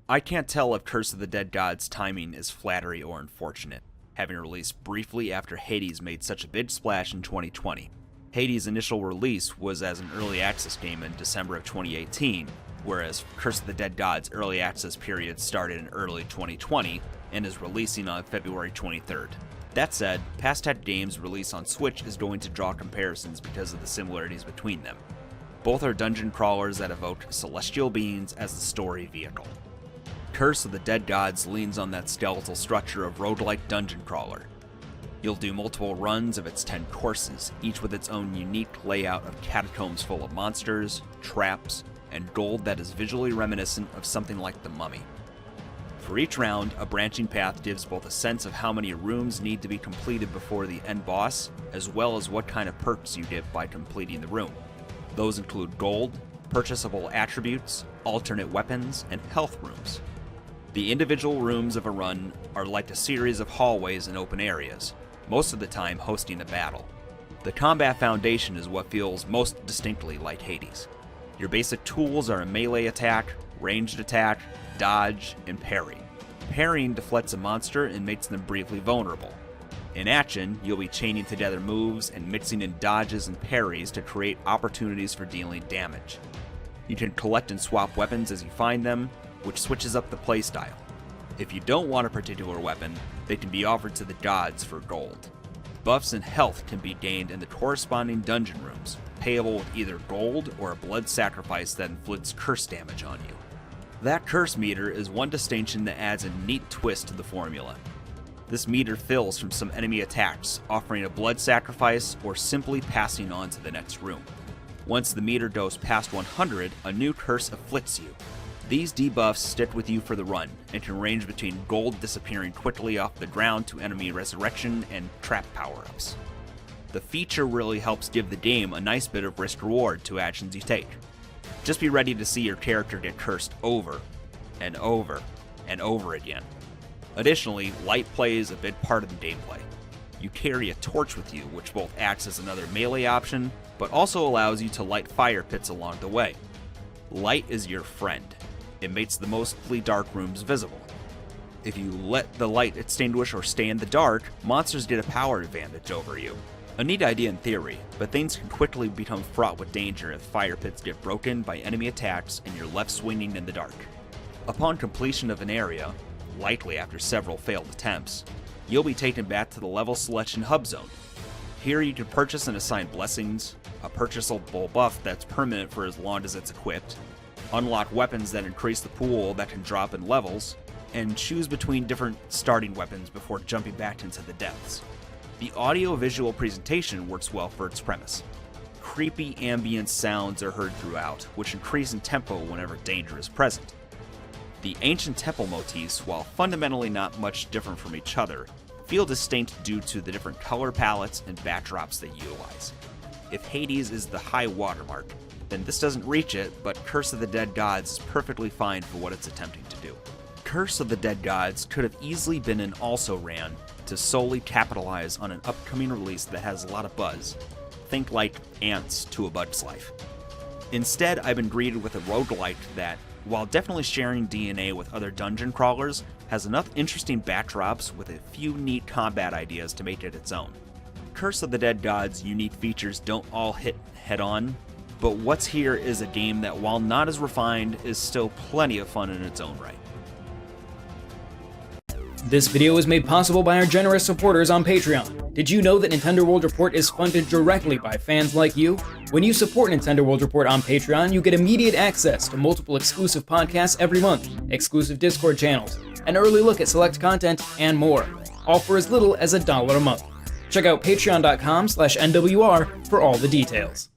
I can't tell if Curse of the Dead Gods' timing is flattery or unfortunate, having released briefly after Hades made such a big splash in 2020. Hades' initial release was as an early access game in December of 2018, whereas Curse of the Dead Gods' early access period started in early 2020 and is releasing on February 23rd. That said, past Ted games' release on Switch is going to draw comparisons because of the similarities between them. Both are dungeon crawlers that evoke celestial beings as the story vehicle. Curse of the Dead Gods leans on that skeletal structure of roguelike dungeon crawler. You'll do multiple runs of its 10 courses, each with its own unique layout of catacombs full of monsters, traps, and gold that is visually reminiscent of something like the Mummy. For each round, a branching path gives both a sense of how many rooms need to be completed before the end boss, as well as what kind of perks you get by completing the room. Those include gold, purchasable attributes, alternate weapons, and health rooms. The individual rooms of a run are like a series of hallways and open areas, most of the time hosting a battle. The combat foundation is what feels most distinctly like Hades. Your basic tools are a melee attack, ranged attack, dodge, and parry. Parrying deflects a monster and makes them briefly vulnerable. In action, you'll be chaining together moves and mixing in dodges and parries to create opportunities for dealing damage. You can collect and swap weapons as you find them, which switches up the playstyle. If you don't want a particular weapon, they can be offered to the gods for gold. Buffs and health can be gained in the corresponding dungeon rooms, payable with either gold or a blood sacrifice that inflicts curse damage on you. That curse meter is one distinction that adds a neat twist to the formula. This meter fills from some enemy attacks, offering a blood sacrifice or simply passing on to the next room. Once the meter goes past 100, a new curse afflicts you. These debuffs stick with you for the run, and can range between gold disappearing quickly off the ground to enemy resurrection and trap power-ups. The feature really helps give the game a nice bit of risk-reward to actions you take. Just be ready to see your character get cursed over, and over, and over again. Additionally, light plays a big part of the gameplay. You carry a torch with you, which both acts as another melee option, but also allows you to light fire pits along the way. Light is your friend. It makes the mostly dark rooms visible. If you let the light extinguish or stay in the dark, monsters get a power advantage over you. A neat idea in theory, but things can quickly become fraught with danger if fire pits get broken by enemy attacks and you're left swinging in the dark. Upon completion of an area, likely after several failed attempts, you'll be taken back to the level selection hub zone. Here you can purchase and assign blessings, a purchasable buff that's permanent for as long as it's equipped, unlock weapons that increase the pool that can drop in levels, and choose between different starting weapons before jumping back into the depths. The audio-visual presentation works well for its premise. Creepy ambient sounds are heard throughout, which increase in tempo whenever danger is present. The ancient temple motifs, while fundamentally not much different from each other, feel distinct due to the different color palettes and backdrops they utilize. If Hades is the high watermark, then this doesn't reach it, but Curse of the Dead Gods is perfectly fine for what it's attempting to do. Curse of the Dead Gods could have easily been an also-ran to solely capitalize on an upcoming release that has a lot of buzz. Think like ants to a bug's life. Instead, I've been greeted with a roguelike that, while definitely sharing DNA with other dungeon crawlers, has enough interesting backdrops with a few neat combat ideas to make it its own. Curse of the Dead Gods' unique features don't all hit head-on, but what's here is a game that, while not as refined, is still plenty of fun in its own right. This video is made possible by our generous supporters on Patreon. Did you know that Nintendo World Report is funded directly by fans like you? When you support Nintendo World Report on Patreon, you get immediate access to multiple exclusive podcasts every month, exclusive Discord channels, an early look at select content, and more, all for as little as $1 a month. Check out patreon.com/NWR for all the details.